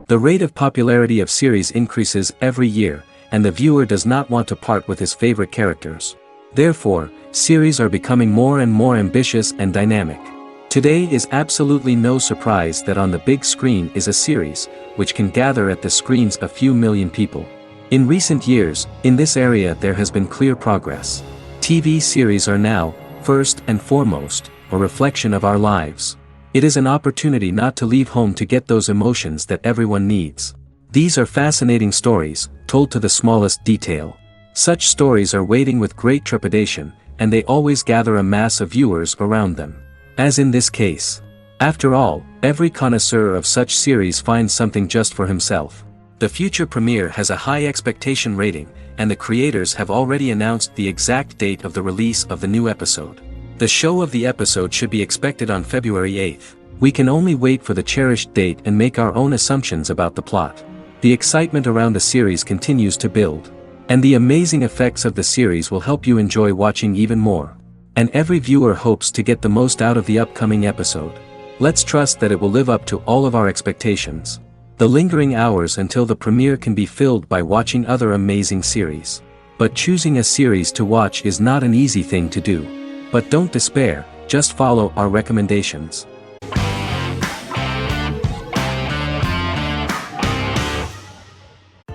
The rate of popularity of series increases every year, and the viewer does not want to part with his favorite characters. Therefore, series are becoming more and more ambitious and dynamic. Today is absolutely no surprise that on the big screen is a series, which can gather at the screens a few million people. In recent years, in this area there has been clear progress. TV series are now, first and foremost, a reflection of our lives. It is an opportunity not to leave home to get those emotions that everyone needs. These are fascinating stories, told to the smallest detail. Such stories are waiting with great trepidation, and they always gather a mass of viewers around them. As in this case. After all, every connoisseur of such series finds something just for himself. The future premiere has a high expectation rating, and the creators have already announced the exact date of the release of the new episode. The show of the episode should be expected on February 8th. We can only wait for the cherished date and make our own assumptions about the plot. The excitement around the series continues to build. And the amazing effects of the series will help you enjoy watching even more. And every viewer hopes to get the most out of the upcoming episode. Let's trust that it will live up to all of our expectations. The lingering hours until the premiere can be filled by watching other amazing series. But choosing a series to watch is not an easy thing to do. But don't despair, just follow our recommendations.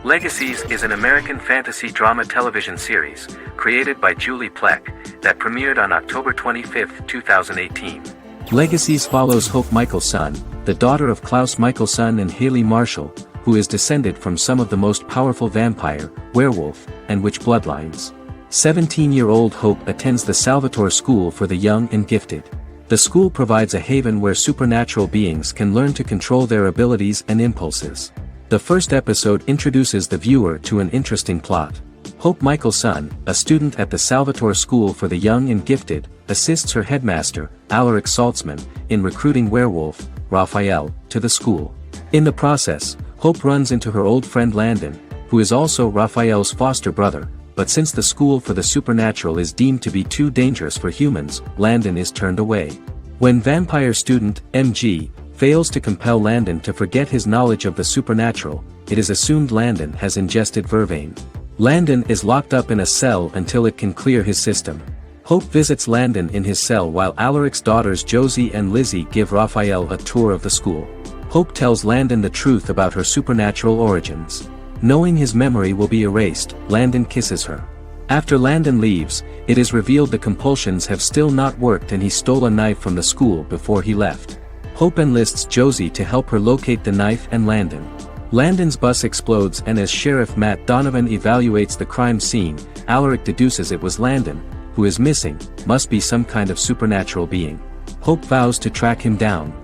Legacies is an American fantasy drama television series, created by Julie Plec, that premiered on October 25, 2018. Legacies follows Hope Michelson, the daughter of Klaus Michelson and Haley Marshall, who is descended from some of the most powerful vampire, werewolf, and witch bloodlines. 17-year-old Hope attends the Salvatore School for the Young and Gifted. The school provides a haven where supernatural beings can learn to control their abilities and impulses. The first episode introduces the viewer to an interesting plot. Hope Michelson, a student at the Salvatore School for the Young and Gifted, assists her headmaster, Alaric Saltzman, in recruiting werewolf, Raphael, to the school. In the process, Hope runs into her old friend Landon, who is also Raphael's foster brother, but since the school for the supernatural is deemed to be too dangerous for humans, Landon is turned away. When vampire student, MG, fails to compel Landon to forget his knowledge of the supernatural, it is assumed Landon has ingested vervain. Landon is locked up in a cell until it can clear his system. Hope visits Landon in his cell while Alaric's daughters Josie and Lizzie give Raphael a tour of the school. Hope tells Landon the truth about her supernatural origins. Knowing his memory will be erased, Landon kisses her. After Landon leaves, it is revealed the compulsions have still not worked and he stole a knife from the school before he left. Hope enlists Josie to help her locate the knife and Landon. Landon's bus explodes and as Sheriff Matt Donovan evaluates the crime scene, Alaric deduces it was Landon, who is missing, must be some kind of supernatural being. Hope vows to track him down.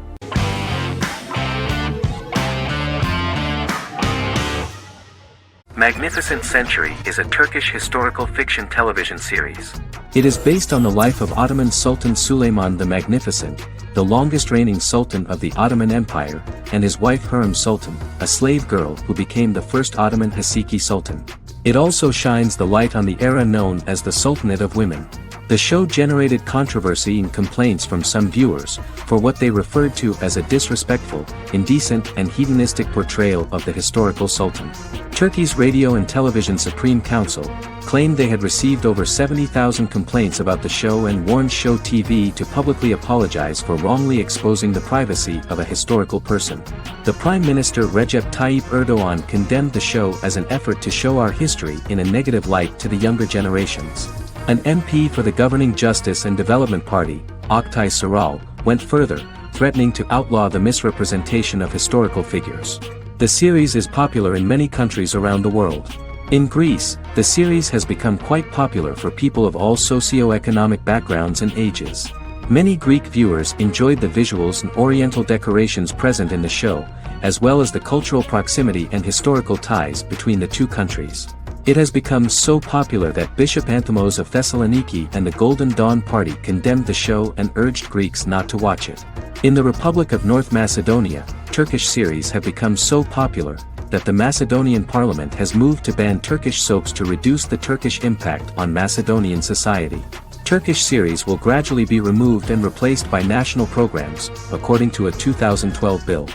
Magnificent Century is a Turkish historical fiction television series. It is based on the life of Ottoman Sultan Süleyman the Magnificent, the longest reigning sultan of the Ottoman Empire, and his wife Hürrem Sultan, a slave girl who became the first Ottoman Haseki Sultan. It also shines the light on the era known as the Sultanate of Women. The show generated controversy and complaints from some viewers, for what they referred to as a disrespectful, indecent and hedonistic portrayal of the historical sultan. Turkey's Radio and Television Supreme Council claimed they had received over 70,000 complaints about the show and warned Show TV to publicly apologize for wrongly exposing the privacy of a historical person. The Prime Minister Recep Tayyip Erdogan condemned the show as an effort to show our history in a negative light to the younger generations. An MP for the governing Justice and Development Party, Oktay Saral, went further, threatening to outlaw the misrepresentation of historical figures. The series is popular in many countries around the world. In Greece, the series has become quite popular for people of all socio-economic backgrounds and ages. Many Greek viewers enjoyed the visuals and oriental decorations present in the show, as well as the cultural proximity and historical ties between the two countries. It has become so popular that Bishop Anthemos of Thessaloniki and the Golden Dawn Party condemned the show and urged Greeks not to watch it. In the Republic of North Macedonia, Turkish series have become so popular that the Macedonian parliament has moved to ban Turkish soaps to reduce the Turkish impact on Macedonian society. Turkish series will gradually be removed and replaced by national programs, according to a 2012 bill.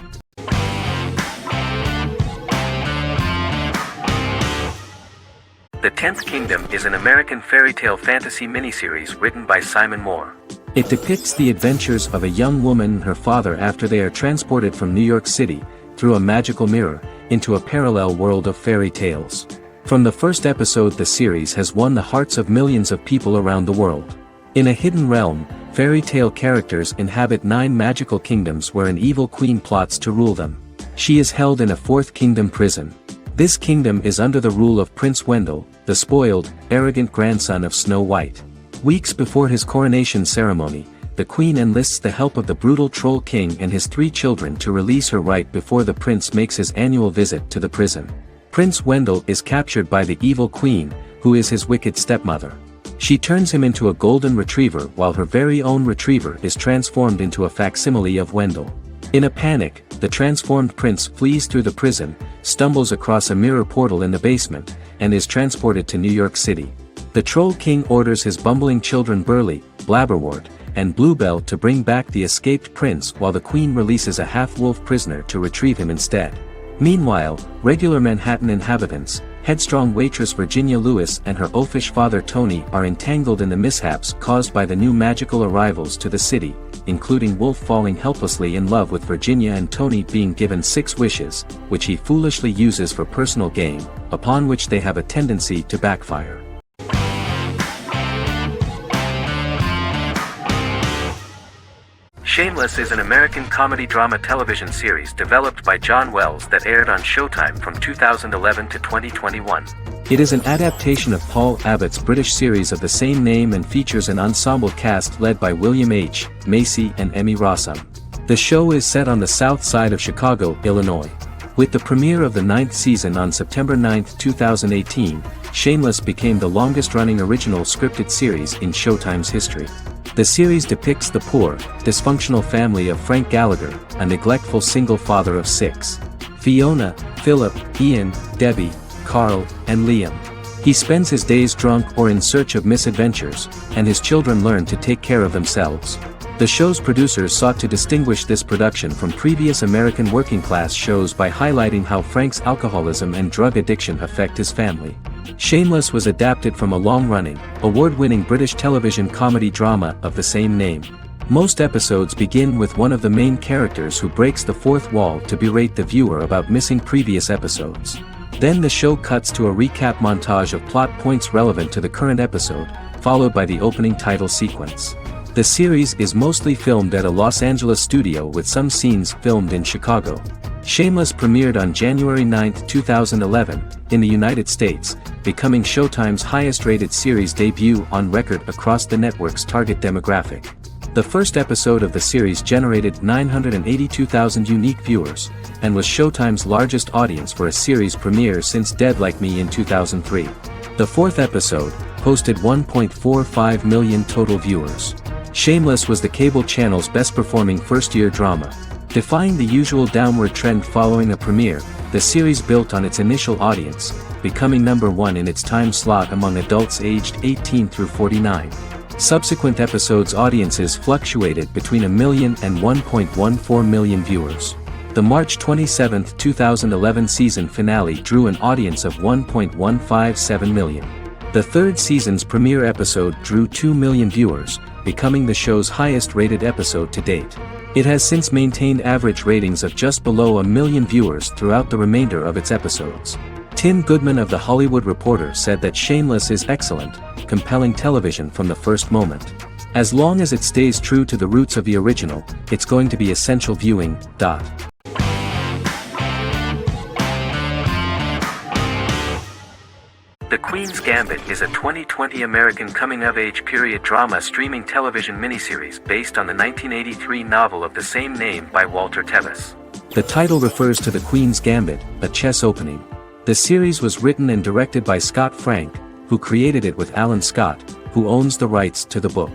Tenth Kingdom is an American fairy tale fantasy miniseries written by Simon Moore. It depicts the adventures of a young woman and her father after they are transported from New York City, through a magical mirror, into a parallel world of fairy tales. From the first episode, the series has won the hearts of millions of people around the world. In a hidden realm, fairy tale characters inhabit 9 magical kingdoms where an evil queen plots to rule them. She is held in a 4th kingdom prison. This kingdom is under the rule of Prince Wendell, the spoiled, arrogant grandson of Snow White. Weeks before his coronation ceremony, the queen enlists the help of the brutal Troll King and his 3 children to release her right before the prince makes his annual visit to the prison. Prince Wendell is captured by the evil queen, who is his wicked stepmother. She turns him into a golden retriever while her very own retriever is transformed into a facsimile of Wendell. In a panic, the transformed prince flees through the prison, stumbles across a mirror portal in the basement, and is transported to New York City. The Troll King orders his bumbling children Burley, Blabberwort, and Bluebell to bring back the escaped prince while the queen releases a half-wolf prisoner to retrieve him instead. Meanwhile, regular Manhattan inhabitants, headstrong waitress Virginia Lewis and her oafish father Tony are entangled in the mishaps caused by the new magical arrivals to the city, including Wolf falling helplessly in love with Virginia and Tony being given 6 wishes, which he foolishly uses for personal gain, upon which they have a tendency to backfire. Shameless is an American comedy drama television series developed by John Wells that aired on Showtime from 2011 to 2021. It is an adaptation of Paul Abbott's British series of the same name and features an ensemble cast led by William H. Macy and Emmy Rossum. The show is set on the south side of Chicago, Illinois. With the premiere of the 9th season on September 9, 2018, Shameless became the longest-running original scripted series in Showtime's history. The series depicts the poor, dysfunctional family of Frank Gallagher, a neglectful single father of 6. Fiona, Philip, Ian, Debbie, Carl, and Liam. He spends his days drunk or in search of misadventures, and his children learn to take care of themselves. The show's producers sought to distinguish this production from previous American working-class shows by highlighting how Frank's alcoholism and drug addiction affect his family. Shameless was adapted from a long-running, award-winning British television comedy drama of the same name. Most episodes begin with one of the main characters who breaks the 4th wall to berate the viewer about missing previous episodes. Then the show cuts to a recap montage of plot points relevant to the current episode, followed by the opening title sequence. The series is mostly filmed at a Los Angeles studio with some scenes filmed in Chicago. Shameless premiered on January 9, 2011, in the United States, becoming Showtime's highest-rated series debut on record across the network's target demographic. The first episode of the series generated 982,000 unique viewers, and was Showtime's largest audience for a series premiere since Dead Like Me in 2003. The 4th episode posted 1.45 million total viewers. Shameless was the cable channel's best-performing first-year drama. Defying the usual downward trend following a premiere, the series built on its initial audience, becoming number 1 in its time slot among adults aged 18 through 49. Subsequent episodes' audiences fluctuated between 1 million and 1.14 million viewers. The March 27, 2011 season finale drew an audience of 1.157 million. The 3rd season's premiere episode drew 2 million viewers, becoming the show's highest-rated episode to date. It has since maintained average ratings of just below 1 million viewers throughout the remainder of its episodes. Tim Goodman of The Hollywood Reporter said that Shameless is excellent, compelling television from the first moment. As long as it stays true to the roots of the original, it's going to be essential viewing. The Queen's Gambit is a 2020 American coming-of-age period drama streaming television miniseries based on the 1983 novel of the same name by Walter Tevis. The title refers to the Queen's Gambit, a chess opening. The series was written and directed by Scott Frank, who created it with Alan Scott, who owns the rights to the book.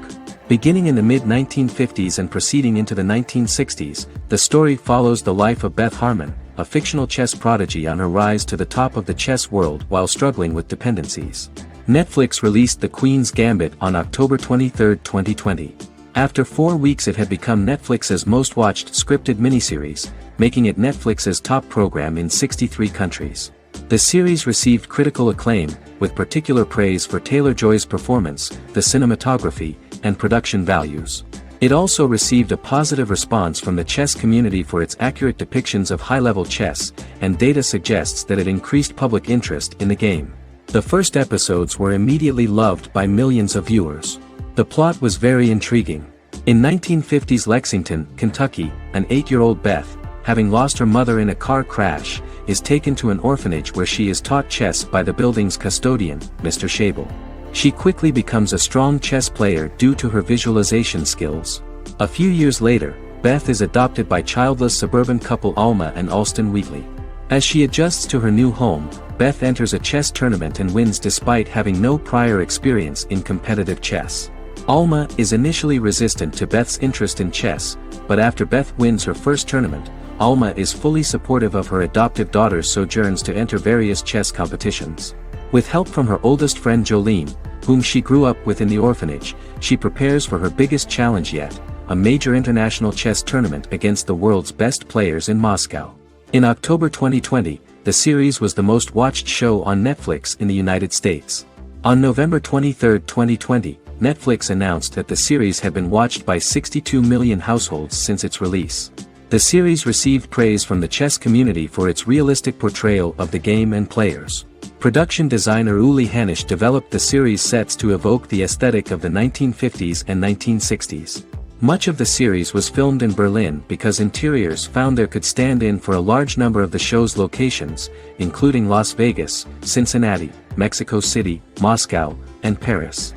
Beginning in the mid-1950s and proceeding into the 1960s, the story follows the life of Beth Harmon, a fictional chess prodigy on her rise to the top of the chess world while struggling with dependencies. Netflix released The Queen's Gambit on October 23, 2020. After 4 weeks it had become Netflix's most-watched scripted miniseries, making it Netflix's top program in 63 countries. The series received critical acclaim, with particular praise for Taylor-Joy's performance, the cinematography, and production values. It also received a positive response from the chess community for its accurate depictions of high-level chess, and data suggests that it increased public interest in the game. The first episodes were immediately loved by millions of viewers. The plot was very intriguing. In 1950s Lexington, Kentucky, an 8-year-old Beth, having lost her mother in a car crash, is taken to an orphanage where she is taught chess by the building's custodian, Mr. Schabel. She quickly becomes a strong chess player due to her visualization skills. A few years later, Beth is adopted by childless suburban couple Alma and Alston Wheatley. As she adjusts to her new home, Beth enters a chess tournament and wins despite having no prior experience in competitive chess. Alma is initially resistant to Beth's interest in chess, but after Beth wins her first tournament, Alma is fully supportive of her adoptive daughter's sojourns to enter various chess competitions. With help from her oldest friend Jolene, whom she grew up with in the orphanage, she prepares for her biggest challenge yet, a major international chess tournament against the world's best players in Moscow. In October 2020, the series was the most watched show on Netflix in the United States. On November 23, 2020, Netflix announced that the series had been watched by 62 million households since its release. The series received praise from the chess community for its realistic portrayal of the game and players. Production designer Uli Hanisch developed the series sets to evoke the aesthetic of the 1950s and 1960s. Much of the series was filmed in Berlin because interiors found there could stand in for a large number of the show's locations, including Las Vegas, Cincinnati, Mexico City, Moscow, and Paris.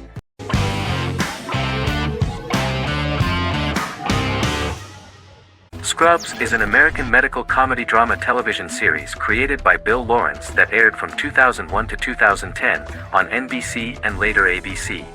Scrubs is an American medical comedy drama television series created by Bill Lawrence that aired from 2001 to 2010 on NBC and later ABC.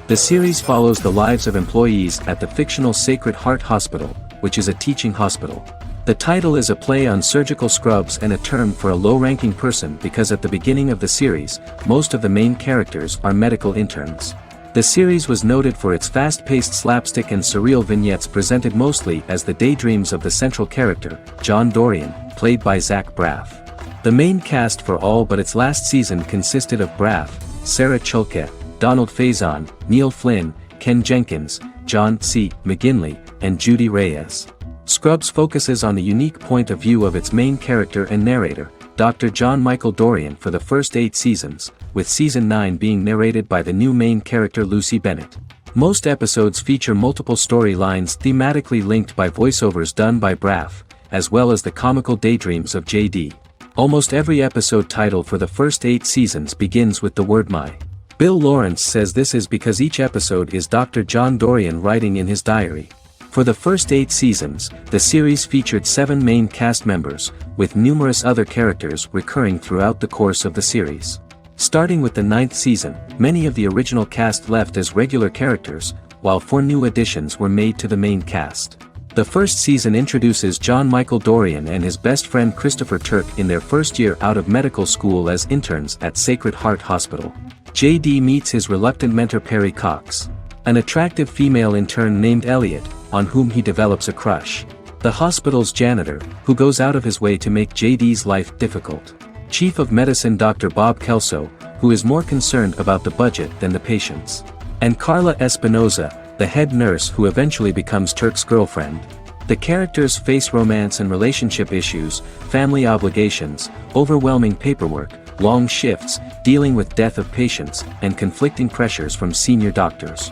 The series follows the lives of employees at the fictional Sacred Heart Hospital, which is a teaching hospital. The title is a play on surgical scrubs and a term for a low-ranking person because at the beginning of the series, most of the main characters are medical interns. The series was noted for its fast-paced slapstick and surreal vignettes presented mostly as the daydreams of the central character, John Dorian, played by Zach Braff. The main cast for all but its last season consisted of Braff, Sarah Chulke, Donald Faison, Neil Flynn, Ken Jenkins, John C. McGinley, and Judy Reyes. Scrubs focuses on the unique point of view of its main character and narrator, Dr. John Michael Dorian for the first 8 seasons, with season 9 being narrated by the new main character Lucy Bennett. Most episodes feature multiple storylines thematically linked by voiceovers done by Braff, as well as the comical daydreams of JD. Almost every episode title for the first 8 seasons begins with the word my. Bill Lawrence says this is because each episode is Dr. John Dorian writing in his diary. For the first 8 seasons, the series featured 7 main cast members, with numerous other characters recurring throughout the course of the series. Starting with the 9th season, many of the original cast left as regular characters, while 4 new additions were made to the main cast. The first season introduces John Michael Dorian and his best friend Christopher Turk in their first year out of medical school as interns at Sacred Heart Hospital. JD meets his reluctant mentor Perry Cox, an attractive female intern named Elliot, on whom he develops a crush. The hospital's janitor, who goes out of his way to make JD's life difficult. Chief of Medicine Dr. Bob Kelso, who is more concerned about the budget than the patients. And Carla Espinoza, the head nurse who eventually becomes Turk's girlfriend. The characters face romance and relationship issues, family obligations, overwhelming paperwork, long shifts, dealing with death of patients, and conflicting pressures from senior doctors.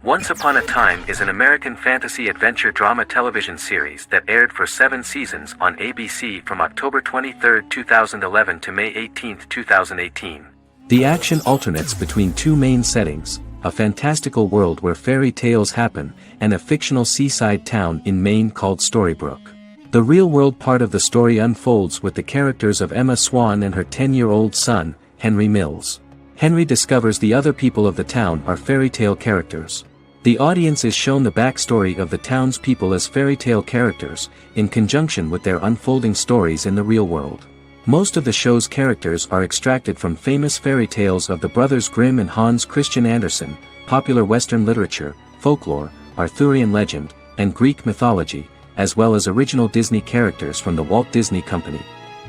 Once Upon a Time is an American fantasy adventure drama television series that aired for 7 seasons on ABC from October 23, 2011 to May 18, 2018. The action alternates between 2 main settings, a fantastical world where fairy tales happen, and a fictional seaside town in Maine called Storybrooke. The real-world part of the story unfolds with the characters of Emma Swan and her 10-year-old son, Henry Mills. Henry discovers the other people of the town are fairy tale characters. The audience is shown the backstory of the townspeople as fairy tale characters, in conjunction with their unfolding stories in the real world. Most of the show's characters are extracted from famous fairy tales of the Brothers Grimm and Hans Christian Andersen, popular Western literature, folklore, Arthurian legend, and Greek mythology, as well as original Disney characters from the Walt Disney Company.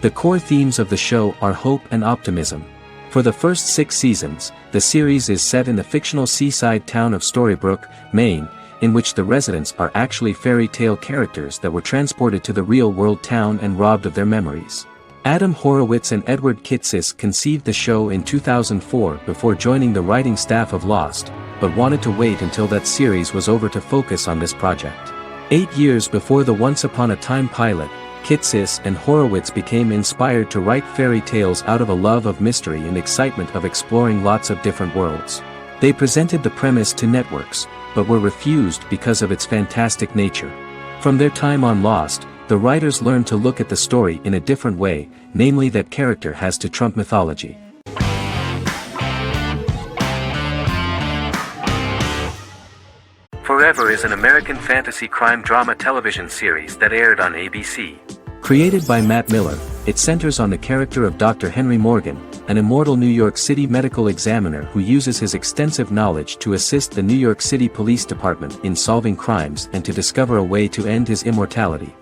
The core themes of the show are hope and optimism. For the first 6 seasons, the series is set in the fictional seaside town of Storybrooke, Maine, in which the residents are actually fairy tale characters that were transported to the real-world town and robbed of their memories. Adam Horowitz and Edward Kitsis conceived the show in 2004 before joining the writing staff of Lost, but wanted to wait until that series was over to focus on this project. 8 years before the Once Upon a Time pilot, Kitsis and Horowitz became inspired to write fairy tales out of a love of mystery and excitement of exploring lots of different worlds. They presented the premise to networks, but were refused because of its fantastic nature. From their time on Lost, the writers learned to look at the story in a different way, namely that character has to trump mythology. Forever is an American fantasy crime drama television series that aired on ABC. Created by Matt Miller, it centers on the character of Dr. Henry Morgan, an immortal New York City medical examiner who uses his extensive knowledge to assist the New York City Police Department in solving crimes and to discover a way to end his immortality.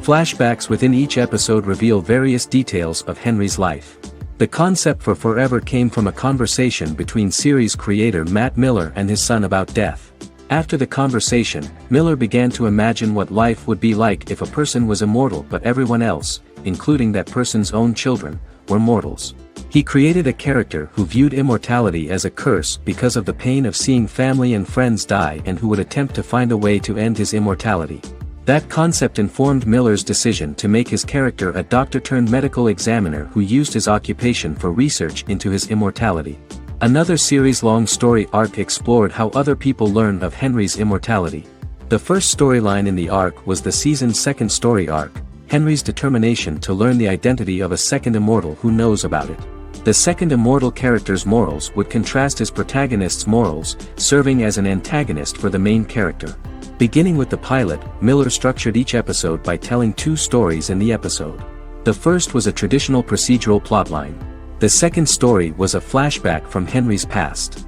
Flashbacks within each episode reveal various details of Henry's life. The concept for Forever came from a conversation between series creator Matt Miller and his son about death. After the conversation, Miller began to imagine what life would be like if a person was immortal but everyone else, including that person's own children, were mortals. He created a character who viewed immortality as a curse because of the pain of seeing family and friends die and who would attempt to find a way to end his immortality. That concept informed Miller's decision to make his character a doctor-turned-medical examiner who used his occupation for research into his immortality. Another series-long story arc explored how other people learn of Henry's immortality. The first storyline in the arc was the season's second story arc, Henry's determination to learn the identity of a second immortal who knows about it. The second immortal character's morals would contrast his protagonist's morals, serving as an antagonist for the main character. Beginning with the pilot, Miller structured each episode by telling 2 stories in the episode. The first was a traditional procedural plotline. The second story was a flashback from Henry's past.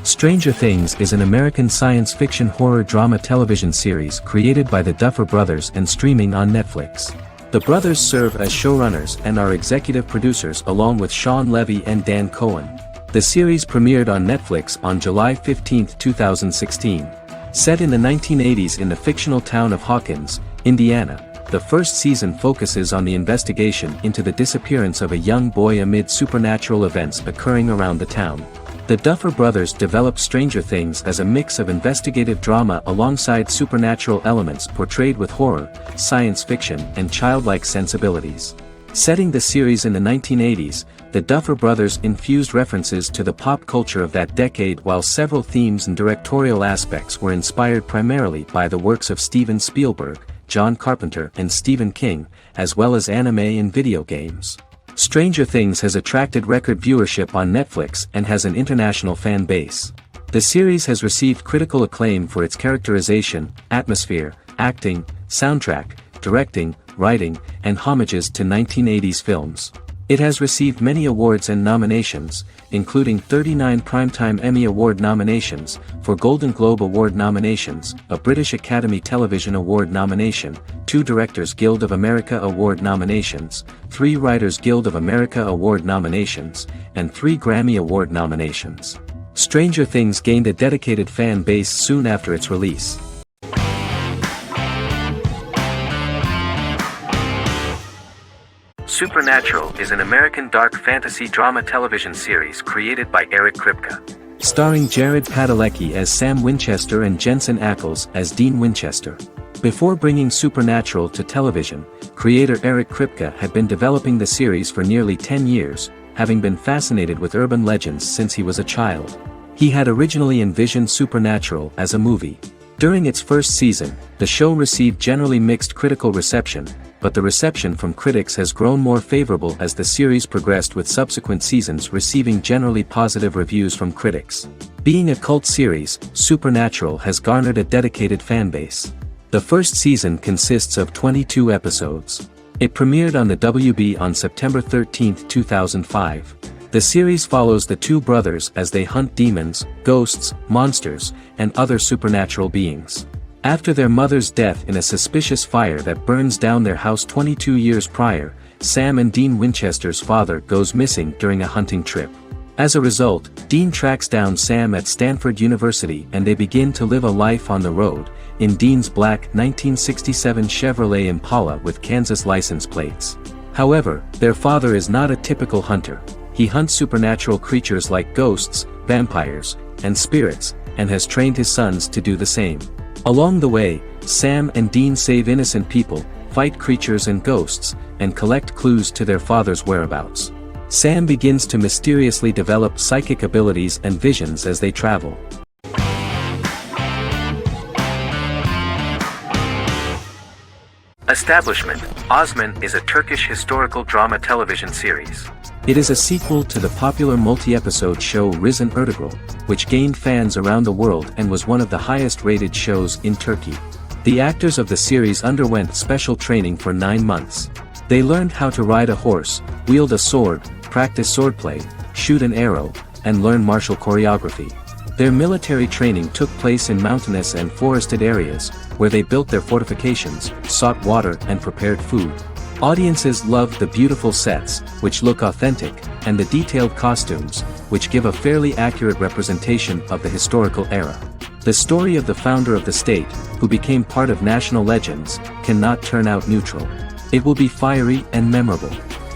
Stranger Things is an American science fiction horror drama television series created by the Duffer Brothers and streaming on Netflix. The brothers serve as showrunners and are executive producers along with Sean Levy and Dan Cohen. The series premiered on Netflix on July 15, 2016. Set in the 1980s in the fictional town of Hawkins, Indiana, the first season focuses on the investigation into the disappearance of a young boy amid supernatural events occurring around the town. The Duffer Brothers developed Stranger Things as a mix of investigative drama alongside supernatural elements portrayed with horror, science fiction, and childlike sensibilities. Setting the series in the 1980s, the Duffer Brothers infused references to the pop culture of that decade while several themes and directorial aspects were inspired primarily by the works of Steven Spielberg, John Carpenter and Stephen King, as well as anime and video games. Stranger Things has attracted record viewership on Netflix and has an international fan base. The series has received critical acclaim for its characterization, atmosphere, acting, soundtrack, directing, writing, and homages to 1980s films. It has received many awards and nominations, including 39 Primetime Emmy Award nominations, 4 Golden Globe Award nominations, a British Academy Television Award nomination, 2 Directors Guild of America Award nominations, 3 Writers Guild of America Award nominations, and 3 Grammy Award nominations. Stranger Things gained a dedicated fan base soon after its release. Supernatural is an American dark fantasy drama television series created by Eric Kripke. Starring Jared Padalecki as Sam Winchester and Jensen Ackles as Dean Winchester. Before bringing Supernatural to television, creator Eric Kripke had been developing the series for nearly 10 years, having been fascinated with urban legends since he was a child. He had originally envisioned Supernatural as a movie. During its first season, the show received generally mixed critical reception, but the reception from critics has grown more favorable as the series progressed with subsequent seasons receiving generally positive reviews from critics. Being a cult series, Supernatural has garnered a dedicated fan base. The first season consists of 22 episodes. It premiered on the WB on September 13, 2005. The series follows the two brothers as they hunt demons, ghosts, monsters, and other supernatural beings. After their mother's death in a suspicious fire that burns down their house 22 years prior, Sam and Dean Winchester's father goes missing during a hunting trip. As a result, Dean tracks down Sam at Stanford University and they begin to live a life on the road, in Dean's black 1967 Chevrolet Impala with Kansas license plates. However, their father is not a typical hunter. He hunts supernatural creatures like ghosts, vampires, and spirits, and has trained his sons to do the same. Along the way, Sam and Dean save innocent people, fight creatures and ghosts, and collect clues to their father's whereabouts. Sam begins to mysteriously develop psychic abilities and visions as they travel. Establishment: Osman is a Turkish historical drama television series. It is a sequel to the popular multi-episode show Risen Ertugrul, which gained fans around the world and was one of the highest-rated shows in Turkey. The actors of the series underwent special training for 9 months. They learned how to ride a horse, wield a sword, practice swordplay, shoot an arrow, and learn martial choreography. Their military training took place in mountainous and forested areas, where they built their fortifications, sought water and prepared food. Audiences loved the beautiful sets, which look authentic, and the detailed costumes, which give a fairly accurate representation of the historical era. The story of the founder of the state, who became part of national legends, cannot turn out neutral. It will be fiery and memorable.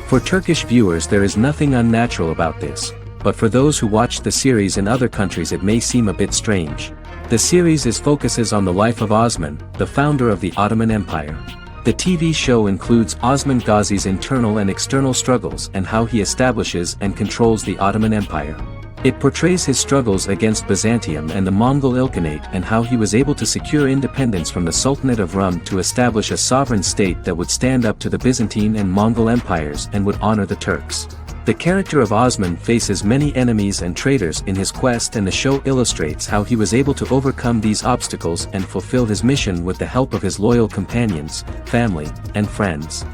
For Turkish viewers there is nothing unnatural about this, but for those who watched the series in other countries it may seem a bit strange. The series focuses on the life of Osman, the founder of the Ottoman Empire. The TV show includes Osman Ghazi's internal and external struggles and how he establishes and controls the Ottoman Empire. It portrays his struggles against Byzantium and the Mongol Ilkhanate and how he was able to secure independence from the Sultanate of Rum to establish a sovereign state that would stand up to the Byzantine and Mongol empires and would honor the Turks. The character of Osman faces many enemies and traitors in his quest, and the show illustrates how he was able to overcome these obstacles and fulfill his mission with the help of his loyal companions, family, and friends.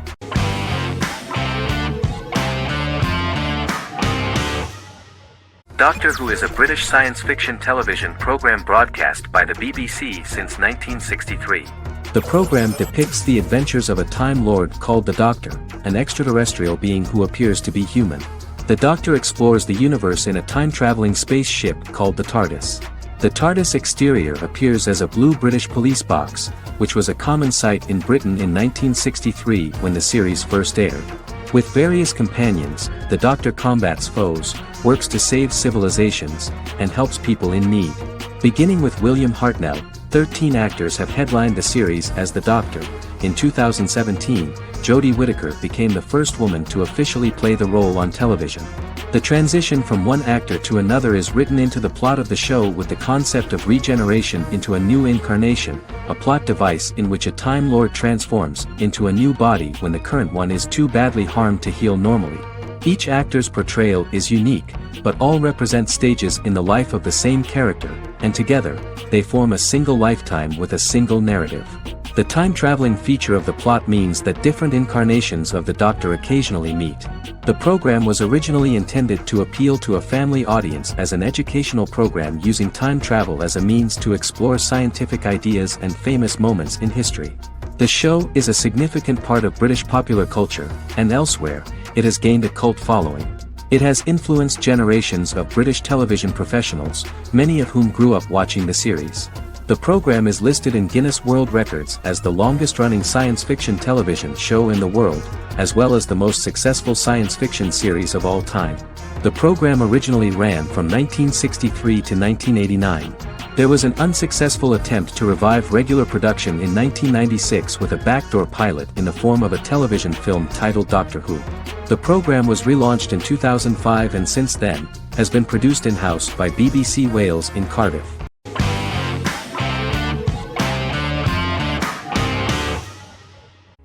Doctor Who is a British science fiction television program broadcast by the BBC since 1963. The program depicts the adventures of a Time Lord called the Doctor, an extraterrestrial being who appears to be human. The Doctor explores the universe in a time-traveling spaceship called the TARDIS. The TARDIS exterior appears as a blue British police box, which was a common sight in Britain in 1963 when the series first aired. With various companions, the Doctor combats foes, works to save civilizations, and helps people in need. Beginning with William Hartnell, 13 actors have headlined the series as the Doctor. In 2017, Jodie Whittaker became the first woman to officially play the role on television. The transition from one actor to another is written into the plot of the show with the concept of regeneration into a new incarnation, a plot device in which a Time Lord transforms into a new body when the current one is too badly harmed to heal normally. Each actor's portrayal is unique, but all represent stages in the life of the same character, and together, they form a single lifetime with a single narrative. The time-traveling feature of the plot means that different incarnations of the Doctor occasionally meet. The program was originally intended to appeal to a family audience as an educational program using time travel as a means to explore scientific ideas and famous moments in history. The show is a significant part of British popular culture, and elsewhere, it has gained a cult following. It has influenced generations of British television professionals, many of whom grew up watching the series. The program is listed in Guinness World Records as the longest-running science fiction television show in the world, as well as the most successful science fiction series of all time. The program originally ran from 1963 to 1989. There was an unsuccessful attempt to revive regular production in 1996 with a backdoor pilot in the form of a television film titled Doctor Who. The program was relaunched in 2005 and since then, has been produced in-house by BBC Wales in Cardiff.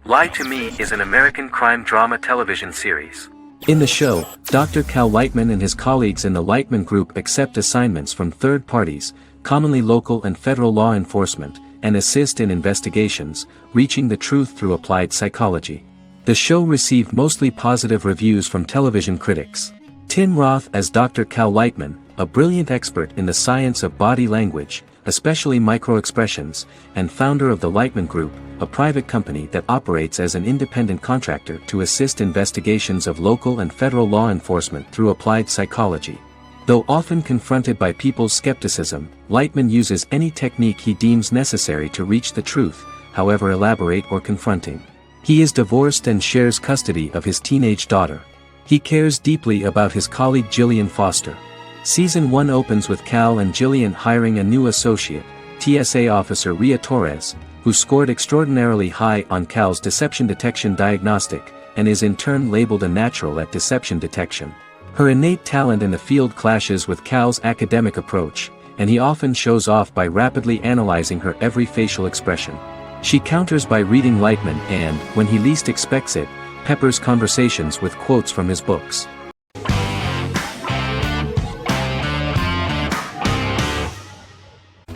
Lie to Me is an American crime drama television series. In the show, Dr. Cal Lightman and his colleagues in the Lightman Group accept assignments from third parties, commonly local and federal law enforcement, and assist in investigations, reaching the truth through applied psychology. The show received mostly positive reviews from television critics. Tim Roth as Dr. Cal Lightman, a brilliant expert in the science of body language, especially microexpressions, and founder of the Lightman Group, a private company that operates as an independent contractor to assist investigations of local and federal law enforcement through applied psychology. Though often confronted by people's skepticism, Lightman uses any technique he deems necessary to reach the truth, however elaborate or confronting. He is divorced and shares custody of his teenage daughter. He cares deeply about his colleague Gillian Foster. Season 1 opens with Cal and Gillian hiring a new associate, TSA officer Rhea Torres, who scored extraordinarily high on Cal's deception detection diagnostic, and is in turn labeled a natural at deception detection. Her innate talent in the field clashes with Cal's academic approach, and he often shows off by rapidly analyzing her every facial expression. She counters by reading Lightman and, when he least expects it, peppers conversations with quotes from his books.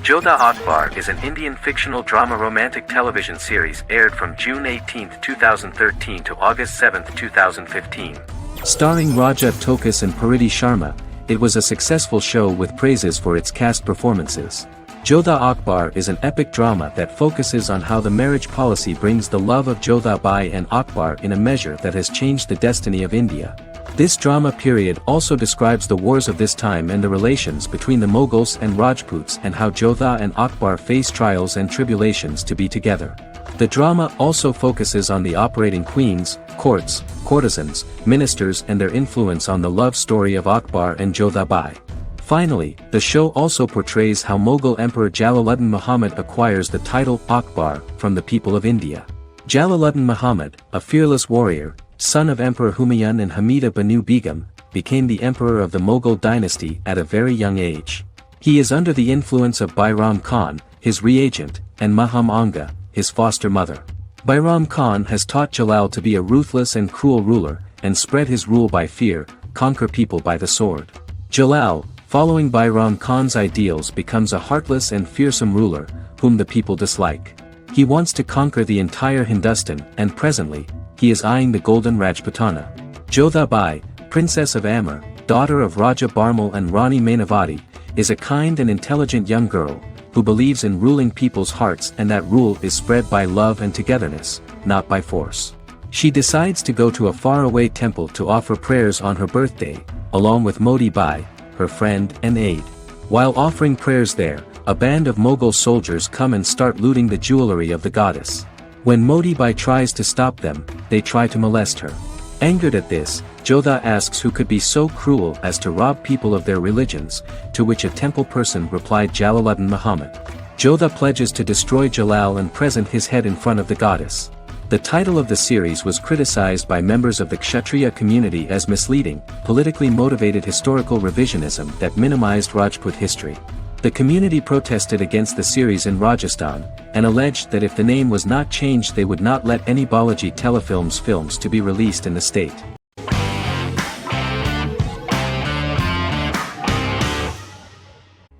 Jodha Akbar is an Indian fictional drama romantic television series aired from June 18, 2013 to August 7, 2015. Starring Raja Tokas and Pariti Sharma, it was a successful show with praises for its cast performances. Jodha Akbar is an epic drama that focuses on how the marriage policy brings the love of Jodha Bai and Akbar in a measure that has changed the destiny of India. This drama period also describes the wars of this time and the relations between the Mughals and Rajputs and how Jodha and Akbar face trials and tribulations to be together. The drama also focuses on the operating queens, courts, courtesans, ministers and their influence on the love story of Akbar and Jodha Bai. Finally, the show also portrays how Mughal Emperor Jalaluddin Muhammad acquires the title Akbar from the people of India. Jalaluddin Muhammad, a fearless warrior, son of Emperor Humayun and Hamida Banu Begum, became the emperor of the Mughal dynasty at a very young age. He is under the influence of Bairam Khan, his reagent, and Maham Anga, his foster mother. Bairam Khan has taught Jalal to be a ruthless and cruel ruler, and spread his rule by fear, conquer people by the sword. Jalal, following Bairam Khan's ideals, becomes a heartless and fearsome ruler, whom the people dislike. He wants to conquer the entire Hindustan, and presently, he is eyeing the golden Rajputana. Jodha Bai, princess of Amber, daughter of Raja Barmal and Rani Mainavati, is a kind and intelligent young girl, who believes in ruling people's hearts and that rule is spread by love and togetherness, not by force. She decides to go to a faraway temple to offer prayers on her birthday, along with Modi Bai, her friend and aide. While offering prayers there, a band of Mughal soldiers come and start looting the jewelry of the goddess. When Modi Bai tries to stop them, they try to molest her. Angered at this, Jodha asks who could be so cruel as to rob people of their religions, to which a temple person replied Jalaluddin Muhammad. Jodha pledges to destroy Jalal and present his head in front of the goddess. The title of the series was criticized by members of the Kshatriya community as misleading, politically motivated historical revisionism that minimized Rajput history. The community protested against the series in Rajasthan, and alleged that if the name was not changed they would not let any Balaji Telefilms films to be released in the state.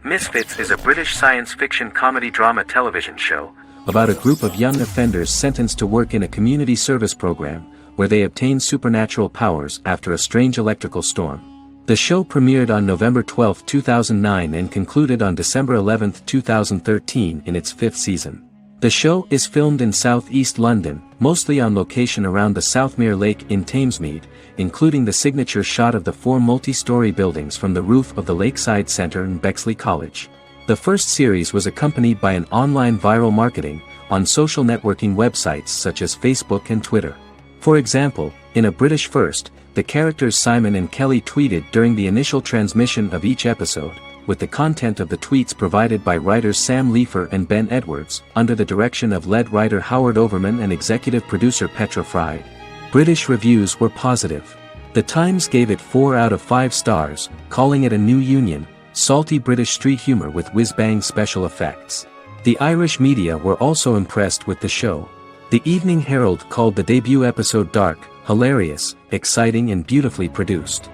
Misfits is a British science fiction comedy drama television show about a group of young offenders sentenced to work in a community service program, where they obtain supernatural powers after a strange electrical storm. The show premiered on November 12, 2009 and concluded on December 11, 2013 in its 5th season. The show is filmed in southeast London, mostly on location around the Southmere Lake in Thamesmead, including the signature shot of the 4 multi-story buildings from the roof of the Lakeside Centre in Bexley College. The first series was accompanied by an online viral marketing on social networking websites such as Facebook and Twitter. For example, in a British first, the characters Simon and Kelly tweeted during the initial transmission of each episode, with the content of the tweets provided by writers Sam Leifer and Ben Edwards, under the direction of lead writer Howard Overman and executive producer Petra Fried. British reviews were positive. The Times gave it 4 out of 5 stars, calling it a new union, salty British street humor with whiz-bang special effects. The Irish media were also impressed with the show. The Evening Herald called the debut episode dark, hilarious, exciting and beautifully produced.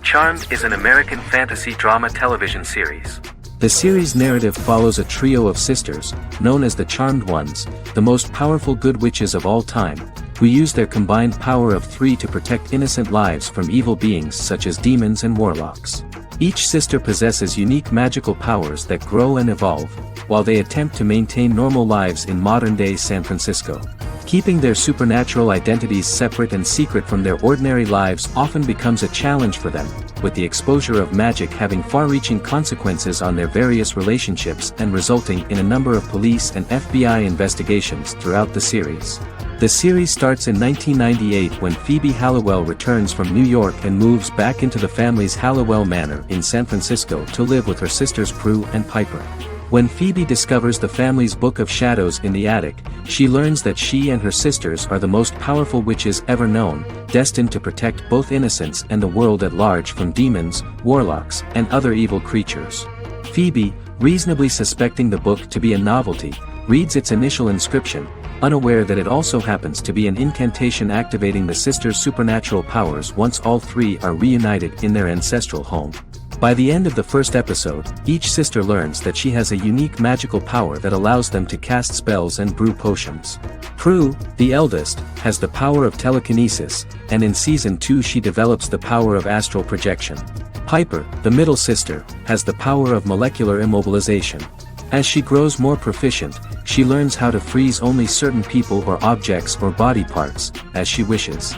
Charmed is an American fantasy drama television series. The series' narrative follows a trio of sisters, known as the Charmed Ones, the most powerful good witches of all time, who use their combined power of 3 to protect innocent lives from evil beings such as demons and warlocks. Each sister possesses unique magical powers that grow and evolve, while they attempt to maintain normal lives in modern-day San Francisco. Keeping their supernatural identities separate and secret from their ordinary lives often becomes a challenge for them, with the exposure of magic having far-reaching consequences on their various relationships and resulting in a number of police and FBI investigations throughout the series. The series starts in 1998 when Phoebe Halliwell returns from New York and moves back into the family's Halliwell Manor in San Francisco to live with her sisters Prue and Piper. When Phoebe discovers the family's Book of Shadows in the attic, she learns that she and her sisters are the most powerful witches ever known, destined to protect both innocents and the world at large from demons, warlocks, and other evil creatures. Phoebe, reasonably suspecting the book to be a novelty, reads its initial inscription, unaware that it also happens to be an incantation activating the sisters' supernatural powers once all 3 are reunited in their ancestral home. By the end of the first episode, each sister learns that she has a unique magical power that allows them to cast spells and brew potions. Prue, the eldest, has the power of telekinesis, and in Season 2 she develops the power of astral projection. Piper, the middle sister, has the power of molecular immobilization. As she grows more proficient, she learns how to freeze only certain people or objects or body parts, as she wishes.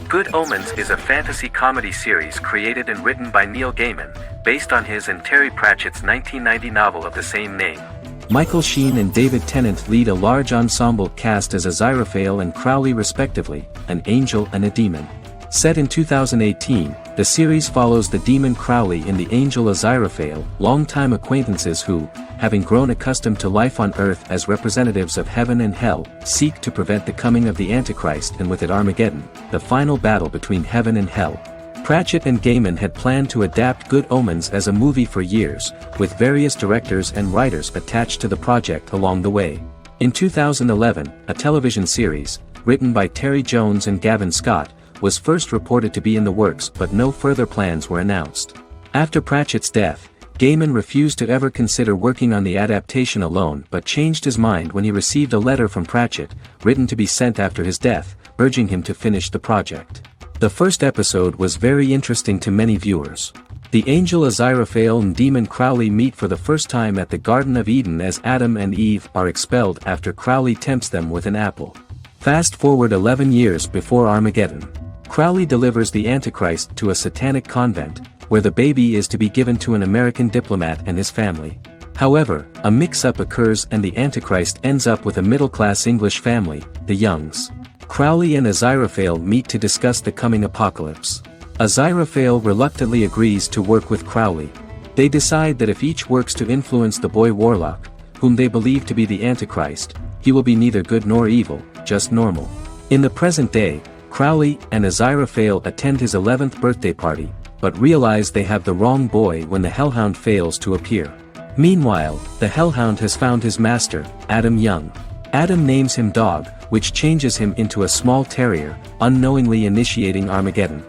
Good Omens is a fantasy comedy series created and written by Neil Gaiman, based on his and Terry Pratchett's 1990 novel of the same name. Michael Sheen and David Tennant lead a large ensemble cast as Aziraphale and Crowley respectively, an angel and a demon. Set in 2018, the series follows the demon Crowley and the angel Aziraphale, longtime acquaintances who, having grown accustomed to life on Earth as representatives of heaven and hell, seek to prevent the coming of the Antichrist and with it Armageddon, the final battle between heaven and hell. Pratchett and Gaiman had planned to adapt Good Omens as a movie for years, with various directors and writers attached to the project along the way. In 2011, a television series, written by Terry Jones and Gavin Scott, was first reported to be in the works but no further plans were announced. After Pratchett's death, Gaiman refused to ever consider working on the adaptation alone but changed his mind when he received a letter from Pratchett, written to be sent after his death, urging him to finish the project. The first episode was very interesting to many viewers. The angel Aziraphale and demon Crowley meet for the first time at the Garden of Eden as Adam and Eve are expelled after Crowley tempts them with an apple. Fast forward 11 years before Armageddon. Crowley delivers the Antichrist to a satanic convent, where the baby is to be given to an American diplomat and his family. However, a mix-up occurs and the Antichrist ends up with a middle-class English family, the Youngs. Crowley and Aziraphale meet to discuss the coming apocalypse. Aziraphale reluctantly agrees to work with Crowley. They decide that if each works to influence the boy Warlock, whom they believe to be the Antichrist, he will be neither good nor evil, just normal. In the present day, Crowley and Aziraphale attend his 11th birthday party, but realize they have the wrong boy when the Hellhound fails to appear. Meanwhile, the Hellhound has found his master, Adam Young. Adam names him Dog, which changes him into a small terrier, unknowingly initiating Armageddon.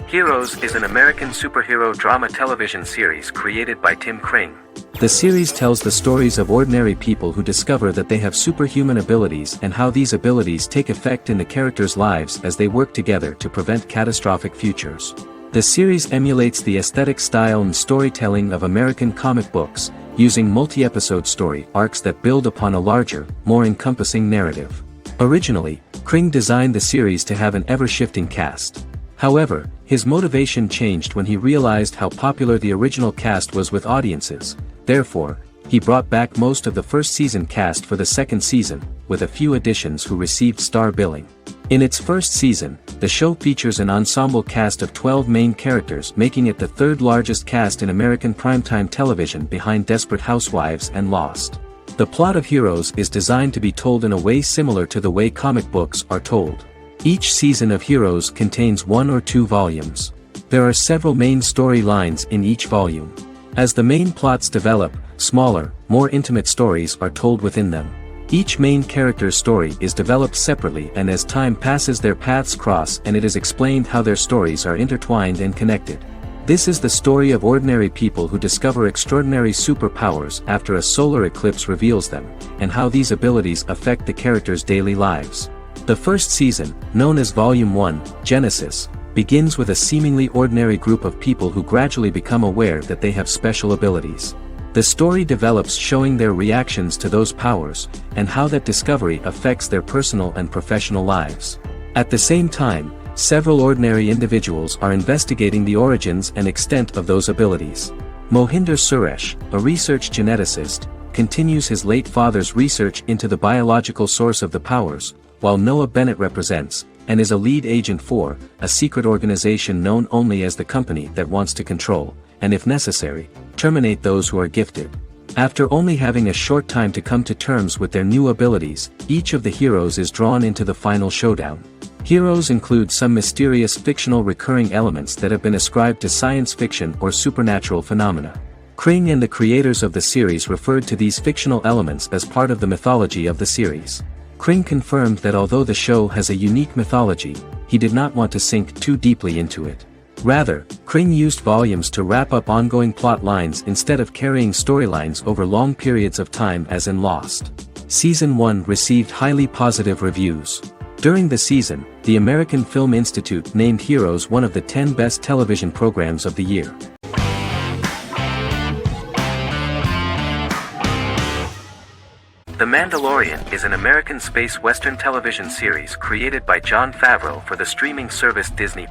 Heroes is an American superhero drama television series created by Tim Kring. The series tells the stories of ordinary people who discover that they have superhuman abilities and how these abilities take effect in the characters' lives as they work together to prevent catastrophic futures. The series emulates the aesthetic style and storytelling of American comic books, using multi-episode story arcs that build upon a larger, more encompassing narrative. Originally, Kring designed the series to have an ever-shifting cast. However, his motivation changed when he realized how popular the original cast was with audiences. Therefore, he brought back most of the first season cast for the second season, with a few additions who received star billing. In its first season, the show features an ensemble cast of 12 main characters, making it the third largest cast in American primetime television behind Desperate Housewives and Lost. The plot of Heroes is designed to be told in a way similar to the way comic books are told. Each season of Heroes contains 1 or 2 volumes. There are several main storylines in each volume. As the main plots develop, smaller, more intimate stories are told within them. Each main character's story is developed separately, and as time passes their paths cross, and it is explained how their stories are intertwined and connected. This is the story of ordinary people who discover extraordinary superpowers after a solar eclipse reveals them, and how these abilities affect the characters' daily lives. The first season, known as Volume 1, Genesis, begins with a seemingly ordinary group of people who gradually become aware that they have special abilities. The story develops showing their reactions to those powers, and how that discovery affects their personal and professional lives. At the same time, several ordinary individuals are investigating the origins and extent of those abilities. Mohinder Suresh, a research geneticist, continues his late father's research into the biological source of the powers, while Noah Bennett represents, and is a lead agent for, a secret organization known only as the company that wants to control, and if necessary, terminate those who are gifted. After only having a short time to come to terms with their new abilities, each of the heroes is drawn into the final showdown. Heroes include some mysterious fictional recurring elements that have been ascribed to science fiction or supernatural phenomena. Kring and the creators of the series referred to these fictional elements as part of the mythology of the series. Kring confirmed that although the show has a unique mythology, he did not want to sink too deeply into it. Rather, Kring used volumes to wrap up ongoing plot lines instead of carrying storylines over long periods of time as in Lost. Season 1 received highly positive reviews. During the season, the American Film Institute named Heroes one of the 10 best television programs of the year. The Mandalorian is an American space western television series created by Jon Favreau for the streaming service Disney+.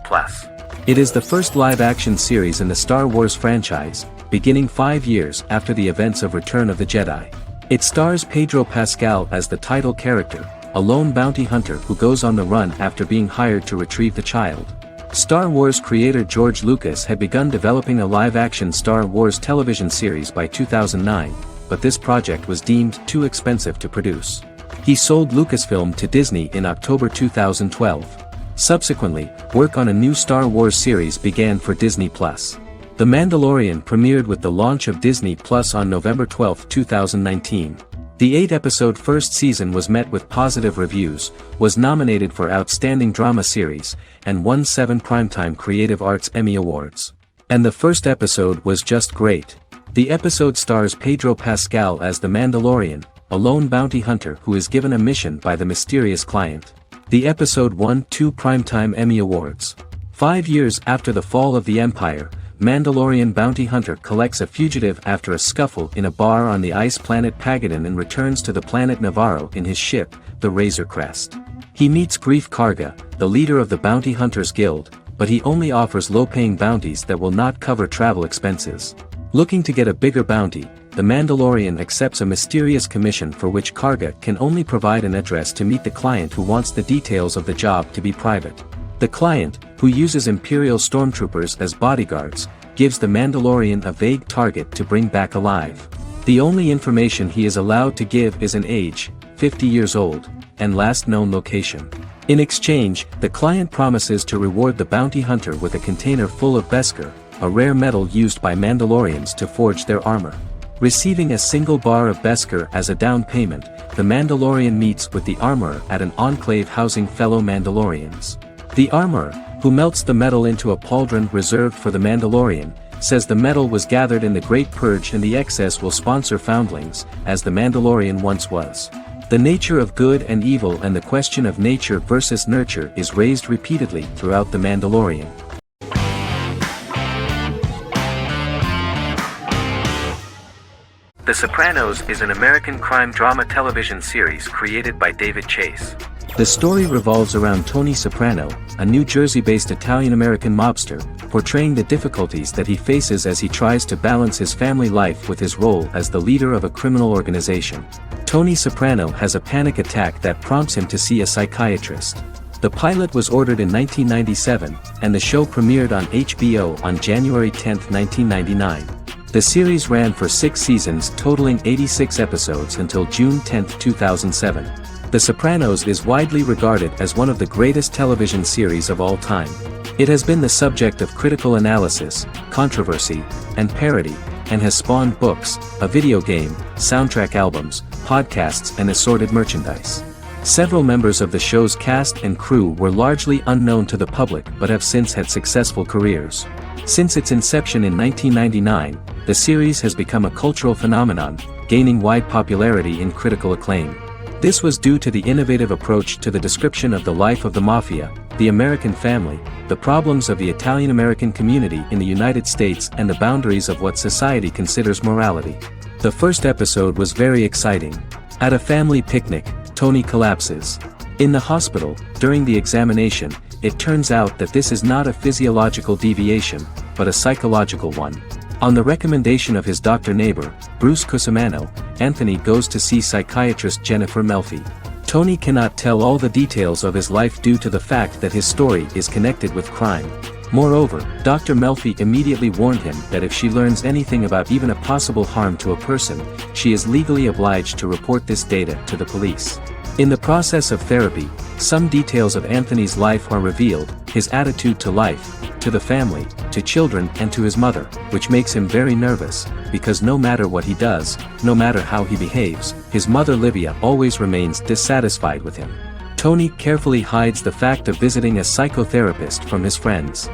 It is the first live-action series in the Star Wars franchise, beginning 5 years after the events of Return of the Jedi. It stars Pedro Pascal as the title character, a lone bounty hunter who goes on the run after being hired to retrieve the child. Star Wars creator George Lucas had begun developing a live-action Star Wars television series by 2009, but this project was deemed too expensive to produce. He sold Lucasfilm to Disney in October 2012. Subsequently, work on a new Star Wars series began for Disney+. The Mandalorian premiered with the launch of Disney+ on November 12, 2019. The 8-episode first season was met with positive reviews, was nominated for Outstanding Drama Series, and won 7 Primetime Creative Arts Emmy Awards. And the first episode was just great. The episode stars Pedro Pascal as the Mandalorian, a lone bounty hunter who is given a mission by the mysterious client. The episode won 2 Primetime Emmy Awards. 5 years after the fall of the Empire, Mandalorian bounty hunter collects a fugitive after a scuffle in a bar on the ice planet Pagadan and returns to the planet Navarro in his ship, the Razor Crest. He meets Grief Karga, the leader of the Bounty Hunters Guild, but he only offers low-paying bounties that will not cover travel expenses. Looking to get a bigger bounty, the Mandalorian accepts a mysterious commission for which Karga can only provide an address to meet the client who wants the details of the job to be private. The client, who uses Imperial stormtroopers as bodyguards, gives the Mandalorian a vague target to bring back alive. The only information he is allowed to give is an age, 50 years old, and last known location. In exchange, the client promises to reward the bounty hunter with a container full of Beskar, a rare metal used by Mandalorians to forge their armor. Receiving a single bar of Beskar as a down payment, the Mandalorian meets with the armorer at an enclave housing fellow Mandalorians. The armorer, who melts the metal into a pauldron reserved for the Mandalorian, says the metal was gathered in the Great Purge and the excess will sponsor foundlings, as the Mandalorian once was. The nature of good and evil and the question of nature versus nurture is raised repeatedly throughout The Mandalorian. The Sopranos is an American crime drama television series created by David Chase. The story revolves around Tony Soprano, a New Jersey-based Italian-American mobster, portraying the difficulties that he faces as he tries to balance his family life with his role as the leader of a criminal organization. Tony Soprano has a panic attack that prompts him to see a psychiatrist. The pilot was ordered in 1997, and the show premiered on HBO on January 10, 1999. The series ran for 6 seasons totaling 86 episodes until June 10, 2007. The Sopranos is widely regarded as one of the greatest television series of all time. It has been the subject of critical analysis, controversy, and parody, and has spawned books, a video game, soundtrack albums, podcasts and assorted merchandise. Several members of the show's cast and crew were largely unknown to the public but have since had successful careers. Since its inception in 1999, the series has become a cultural phenomenon, gaining wide popularity and critical acclaim. This was due to the innovative approach to the description of the life of the mafia, the American family, the problems of the Italian-American community in the United States and the boundaries of what society considers morality. The first episode was very exciting. At a family picnic, Tony collapses. In the hospital, during the examination, it turns out that this is not a physiological deviation, but a psychological one. On the recommendation of his doctor neighbor, Bruce Cusimano, Anthony goes to see psychiatrist Jennifer Melfi. Tony cannot tell all the details of his life due to the fact that his story is connected with crime. Moreover, Dr. Melfi immediately warned him that if she learns anything about even a possible harm to a person, she is legally obliged to report this data to the police. In the process of therapy, some details of Anthony's life are revealed, his attitude to life, to the family, to children and to his mother, which makes him very nervous, because no matter what he does, no matter how he behaves, his mother Livia always remains dissatisfied with him. Tony carefully hides the fact of visiting a psychotherapist from his friends.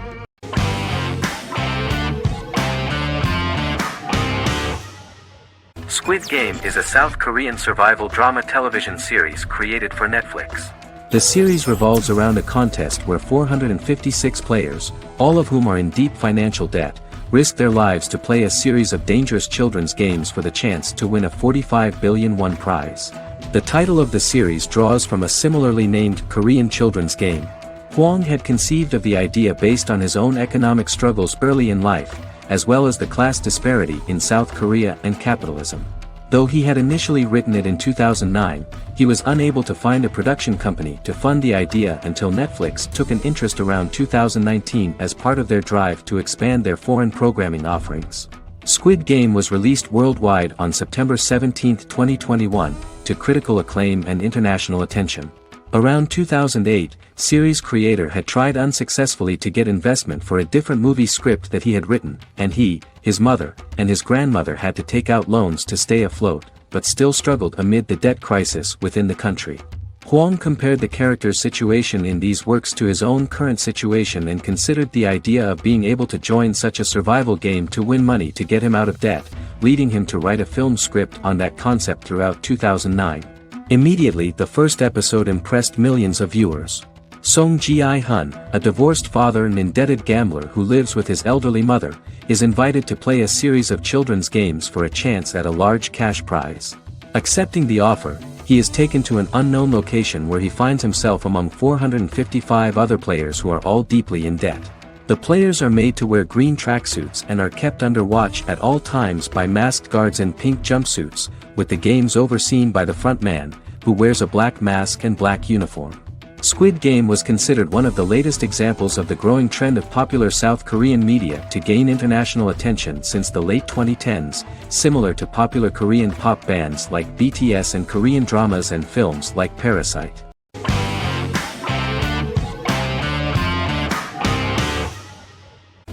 Squid Game is a South Korean survival drama television series created for Netflix. The series revolves around a contest where 456 players, all of whom are in deep financial debt, risk their lives to play a series of dangerous children's games for the chance to win a 45 billion won prize. The title of the series draws from a similarly named Korean children's game. Hwang had conceived of the idea based on his own economic struggles early in life, as well as the class disparity in South Korea and capitalism. Though he had initially written it in 2009, he was unable to find a production company to fund the idea until Netflix took an interest around 2019 as part of their drive to expand their foreign programming offerings. Squid Game was released worldwide on September 17, 2021, to critical acclaim and international attention. Around 2008, series creator had tried unsuccessfully to get investment for a different movie script that he had written, and he, his mother, and his grandmother had to take out loans to stay afloat, but still struggled amid the debt crisis within the country. Hwang compared the character's situation in these works to his own current situation and considered the idea of being able to join such a survival game to win money to get him out of debt, leading him to write a film script on that concept throughout 2009. Immediately the first episode impressed millions of viewers. Song Ji-hun, a divorced father and indebted gambler who lives with his elderly mother, is invited to play a series of children's games for a chance at a large cash prize. Accepting the offer, he is taken to an unknown location where he finds himself among 455 other players who are all deeply in debt. The players are made to wear green tracksuits and are kept under watch at all times by masked guards in pink jumpsuits, with the games overseen by the front man, who wears a black mask and black uniform. Squid Game was considered one of the latest examples of the growing trend of popular South Korean media to gain international attention since the late 2010s, similar to popular Korean pop bands like BTS and Korean dramas and films like Parasite.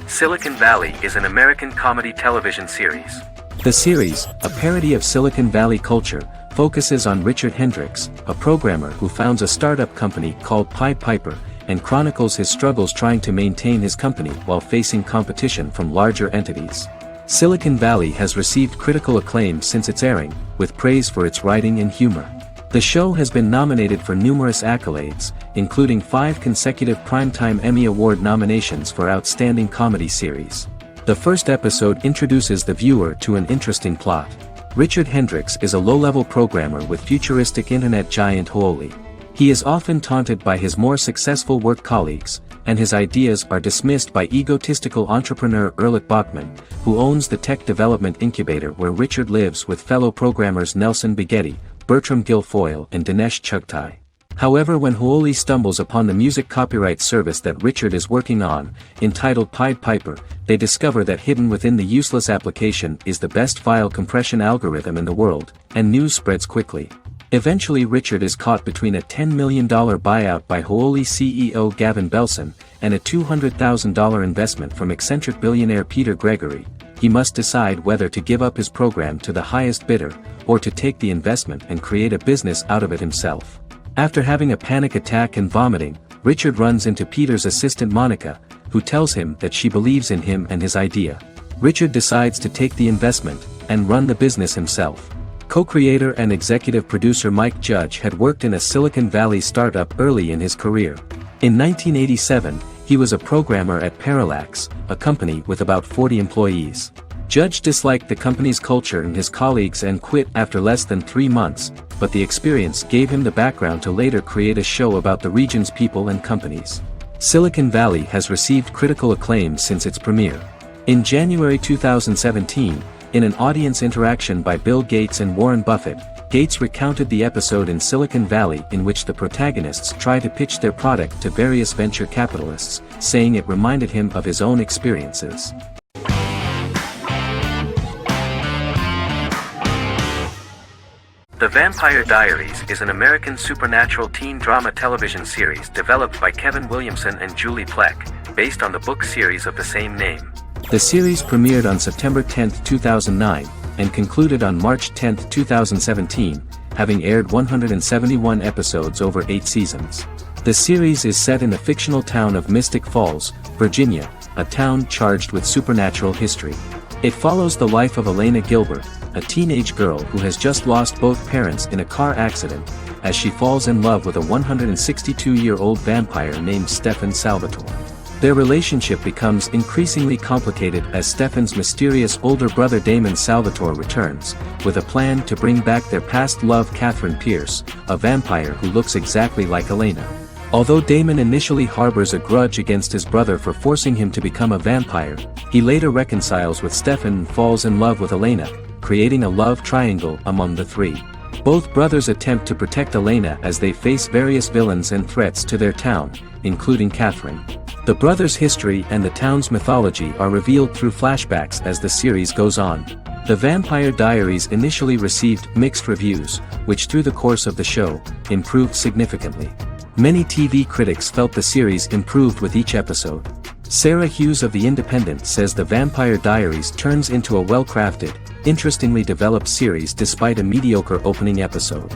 Silicon Valley is an American comedy television series. The series, a parody of Silicon Valley culture, focuses on Richard Hendricks, a programmer who founds a startup company called Pied Piper, and chronicles his struggles trying to maintain his company while facing competition from larger entities. Silicon Valley has received critical acclaim since its airing, with praise for its writing and humor. The show has been nominated for numerous accolades, including 5 consecutive Primetime Emmy Award nominations for Outstanding Comedy Series. The first episode introduces the viewer to an interesting plot. Richard Hendricks is a low-level programmer with futuristic internet giant Huoli. He is often taunted by his more successful work colleagues, and his ideas are dismissed by egotistical entrepreneur Erlich Bachman, who owns the tech development incubator where Richard lives with fellow programmers Nelson Bighetti, Bertram Guilfoyle and Dinesh Chugtai. However, when Huoli stumbles upon the music copyright service that Richard is working on, entitled Pied Piper, they discover that hidden within the useless application is the best file compression algorithm in the world, and news spreads quickly. Eventually Richard is caught between a $10 million buyout by Huoli CEO Gavin Belson, and a $200,000 investment from eccentric billionaire Peter Gregory. He must decide whether to give up his program to the highest bidder, or to take the investment and create a business out of it himself. After having a panic attack and vomiting, Richard runs into Peter's assistant Monica, who tells him that she believes in him and his idea. Richard decides to take the investment and run the business himself. Co-creator and executive producer Mike Judge had worked in a Silicon Valley startup early in his career. In 1987, he was a programmer at Parallax, a company with about 40 employees. Judge disliked the company's culture and his colleagues and quit after less than 3 months, but the experience gave him the background to later create a show about the region's people and companies. Silicon Valley has received critical acclaim since its premiere. In January 2017, in an audience interaction by Bill Gates and Warren Buffett, Gates recounted the episode in Silicon Valley in which the protagonists try to pitch their product to various venture capitalists, saying it reminded him of his own experiences. The Vampire Diaries is an American supernatural teen drama television series developed by Kevin Williamson and Julie Plec, based on the book series of the same name. The series premiered on September 10, 2009, and concluded on March 10, 2017, having aired 171 episodes over 8 seasons. The series is set in the fictional town of Mystic Falls, Virginia, a town charged with supernatural history. It follows the life of Elena Gilbert, a teenage girl who has just lost both parents in a car accident, as she falls in love with a 162-year-old vampire named Stefan Salvatore. Their relationship becomes increasingly complicated as Stefan's mysterious older brother Damon Salvatore returns, with a plan to bring back their past love Catherine Pierce, a vampire who looks exactly like Elena. Although Damon initially harbors a grudge against his brother for forcing him to become a vampire, he later reconciles with Stefan and falls in love with Elena, creating a love triangle among the three. Both brothers attempt to protect Elena as they face various villains and threats to their town, including Catherine. The brothers' history and the town's mythology are revealed through flashbacks as the series goes on. The Vampire Diaries initially received mixed reviews, which through the course of the show, improved significantly. Many TV critics felt the series improved with each episode. Sarah Hughes of The Independent says The Vampire Diaries turns into a well-crafted, interestingly developed series despite a mediocre opening episode.